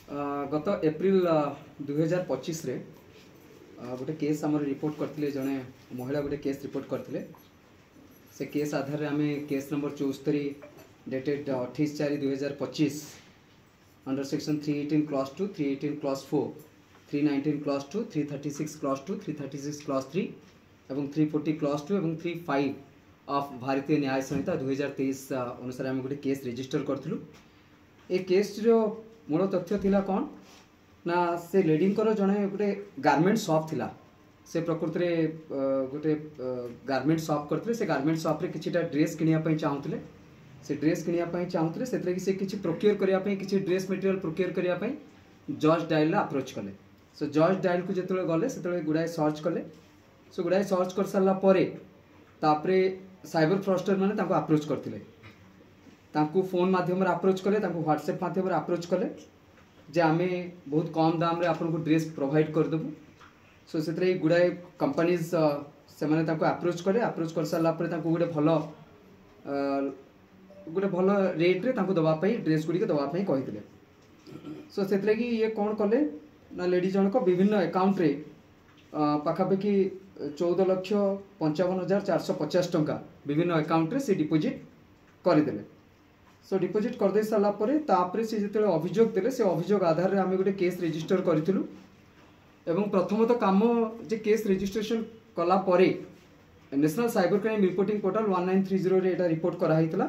गत एप्रिल 2025 रे गोटे केस आम रिपोर्ट करते जड़े महिला गोटे केस रिपोर्ट करते से केस आधार आम case number 74 dated 28/4/2025 under section 318 clause 2, 318 clause 4, 319 clause 2, 336 clause 2, 336 clause 3 एवं 340 क्लॉज 2 एवं 35 ऑफ भारतीय न्याय संहिता 2023 अनुसार आम गोटे केस रजिस्टर करूँ। ए केस मूल तथ्य थिला कौन ना से लेडींकर जड़े गोटे गारमेंट शॉप थिला। से प्रकृति में गोटे गारमेंट शॉप करते से गारमेंट शॉप रे किछिटा ड्रेस किनिया चाहूले। से ड्रेस किनिया चाहूले से किछि प्रोक्योर करने किछि ड्रेस मटेरियल प्रोक्योर करने जज डायल अप्रोच कले। सो जज डायल को जिते गले से गुड़ाए सर्च कले। सो गुड़ाए सर्च कर सारा तापरे साइबर फ्रॉस्टर माने तांको अप्रोच करथिले, तांको फोन माध्यम अप्रोच कले, तांको व्हाट्सएप माध्यम अप्रोच कले जे आमे बहुत कम दाम रे आपन को ड्रेस प्रोवाइड कर देबु। सो से गुड़ाए कंपनीज से माने तांको अप्रोच कले। अप्रोच कर सारा तांको गोटे भल रेट रे तांको दवा पई ड्रेस गुडी के दवा पई कहिथिले। सो से ये कौन कले ना लेडी जनक विभिन्न अकाउंट रे पाखापाखि 14,55,450 टंका विभिन्न अकाउंट रे से डिपोजिट करदेले। सो डिपोजिट करदे सारा तापरे से जिते अभियोग देले से अभियोग आधार रे आमे गोटे केस रजिस्टर करिथिलु। एवं प्रथमतः काम जे केस रजिस्ट्रेशन कला परे national cyber crime reporting portal 1930 रे एटा रिपोर्ट करा हितला।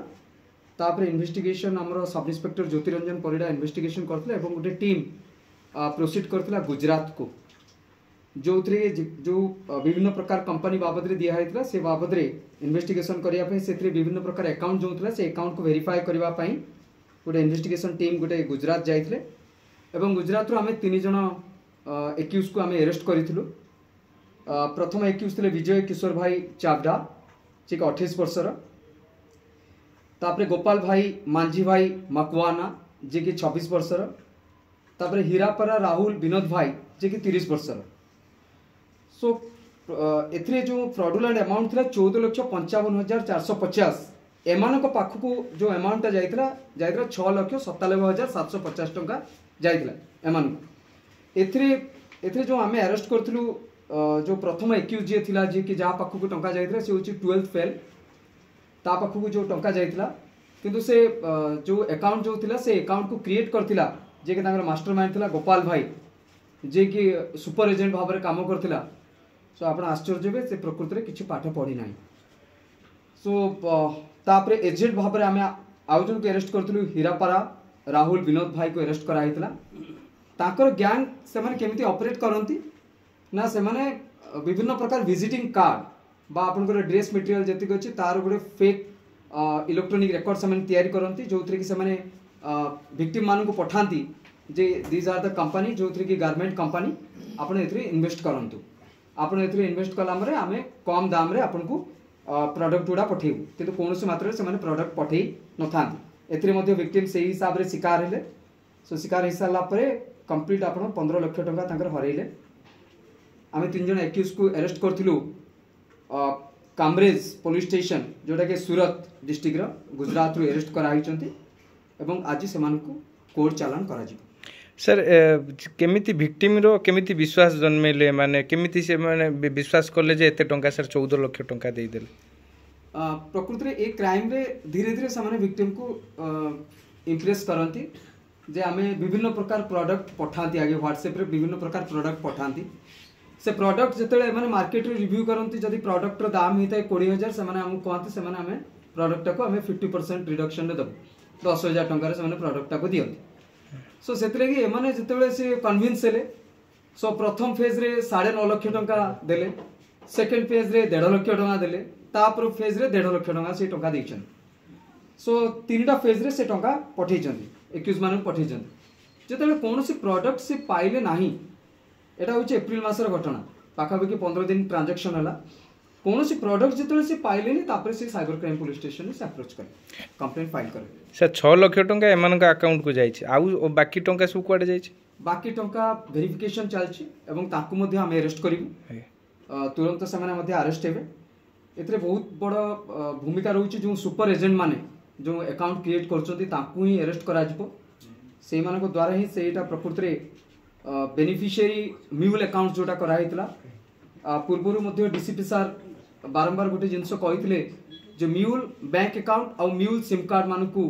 तापरे इन्वेस्टिगेशन हमरो sub inspector Jyotiranjan Parida investigation करथिले एवं गोटे टीम प्रोसीड करथिला गुजरात को, जो विभिन्न प्रकार कंपनी बाबद रे दिया है से बाबद रे इन्वेस्टिगेशन करिया से विभिन्न प्रकार अकाउंट जो से अकाउंट को वेरीफाई करबा पई गोटे इन्वेस्टिगेशन टीम गोटे गुजरात जाइथिले एवं गुजरात रो हमें 3 जण एक्यूज को हमें अरेस्ट करिथिलु। प्रथम एक्यूज थिले विजय किशोर भाई चावडा जे 28 वर्षर, तापरे गोपाल भाई मांझी भाई मकवाना जे कि 26 वर्षर, तापरे हीरापरा राहुल विनोद भाई जे कि 30 वर्षर। सो एथरे जो फ्रॉडुलेंट अमाउंट था 14,55,450 एमानक पाखकू जो अमाउंट जाइतला 6,97,750 टंका जाइतला एमानक। एथरे जो आमे अरेस्ट करथिलु जो प्रथम एक्यूज जे थिला जे कि जा पाखकू टंका जाइतला से होची 12th फेल ता पाखकू जो टंका जाइतला किंतु से जो अकाउंट जो थिला से अकाउंट को क्रिएट करथिला जे कि तांगर मास्टरमाइंड थिला गोपाल भाई जे कि सुपर एजेंट भाव में काम करथिला। सो आपण आश्चर्य हे से प्रकृति में किसी पाठ पढ़ी ना। सो तापरे एजेंट भाव में आम आउ जन को अरेस्ट करूँ हीरापारा राहुल विनोद भाई को अरेस्ट कराइला। ताकर गैंग से माने केमिति ऑपरेट करती ना से माने विभिन्न प्रकार विजिटिंग कार्ड बा आपनकर ड्रेस मटेरियल जतिक अछि तार गोटे फेक इलेक्ट्रॉनिक रिकॉर्ड से माने तैयारी करती जो थी कि से माने विक्टिम मान को पठाती जे दीज आर द कंपनी जो थी कि गारमेंट कंपनी आपण एथरे इन्वेस्ट करंतु। आपण एथरे इन्वेस्ट कला मरे आमे कम दाम रे आपन को प्रोडक्ट गुडा पठेबु किंतु कोनोसी मात्रा से माने प्रोडक्ट पठेई न थांती। एथरे मध्ये विक्टिम सेही हिसाब रे शिकार हेले। सो शिकार हे साला परे कंप्लीट आपण 15 लाख टंका तांकर हरैले। आमे 3 जण एक्यूज को अरेस्ट करथिलु कामरेज पुलिस स्टेशन जोटा के सूरत डिस्ट्रिक्ट रो गुजरात रो अरेस्ट करा हिचंती एवं आज से मानकु कोर्ट चालान करा जिवो। सर केमिति विक्टिम रो केमिति विश्वास जन्मेले माने केमिति से माने विश्वास करले जे एते टंका सर 14 लाख टंका दे देले। प्रकृति रे एक क्राइम रे धीरे धीरे से माने विक्टिम को इंप्रेस करंती जे आमे विभिन्न प्रकार प्रोडक्ट पठाती आगे व्हाट्सएप रे विभिन्न प्रकार प्रोडक्ट पठाती। से प्रोडक्ट जतले माने मार्केट रे रिव्यू करंती जदी प्रोडक्ट रो दाम हिताय 20,000 से माने हम कहते से माने हमें प्रोडक्ट को हमें 50% रिडक्शन रे दबो 10,000 टंका रे से माने प्रोडक्ट को दियंती। सो से एमाने जिते से कन्विन्स हेले। सो प्रथम फेज रे 9.5 लाख टंका देले, सेकेंड फेज रे 1.5 लाख टंका देले, तापर फेज रे 1.5 लाख टंका से टंका देइछन। सो 3टा फेज रे से टंका पठेइछन एक्यूज माने पठेइछन। जिते कोनोसी प्रोडक्ट से पाइले नाही एटा होचे एप्रिल मासर घटना पाखापाखि 15 दिन ट्रांजैक्शन हला। कोनोसी प्रोडक्ट जिते से पाइले नहीं तापर से साइबर क्राइम पुलिस स्टेशन से अप्रोच करे कंप्लेंट फाइल करे। सर 6 लाख टंका एमानका अकाउंट को जाइछ आउ बाकी टंका सब कुआडे जाइछ? बाकी टंका वेरिफिकेशन चलछि एवं ताकू मध्ये हम अरेस्ट करिवु तुरंत से माने मध्ये अरेस्ट हेबे। एतरे बहुत बड़ भूमिका रहउछि जो सुपर एजेंट माने जो अकाउंट क्रिएट करछथि ताकू ही अरेस्ट करा जिवो। से द्वारा ही सेटा प्रकृति में बेनिफिशियरी म्यूल अकाउंट जोटा कराइला पूर्वर डीसीपी सार बारंबार गोटे जिनस कही जो म्यूल बैंक अकाउंट और म्यूल सिम कार्ड मान को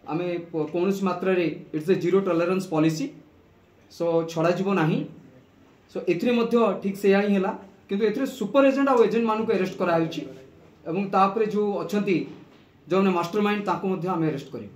आम कौन मात्रा रे it's a zero tolerance policy so छड़ा जीव नाही सो एथिरे ठीक से ही है किंतु एथिरे सुपर एजेंट और एजेंट मान को अरेस्ट कराई जो अच्छा जो मास्टर माइंड ताको आम अरेस्ट करूँ।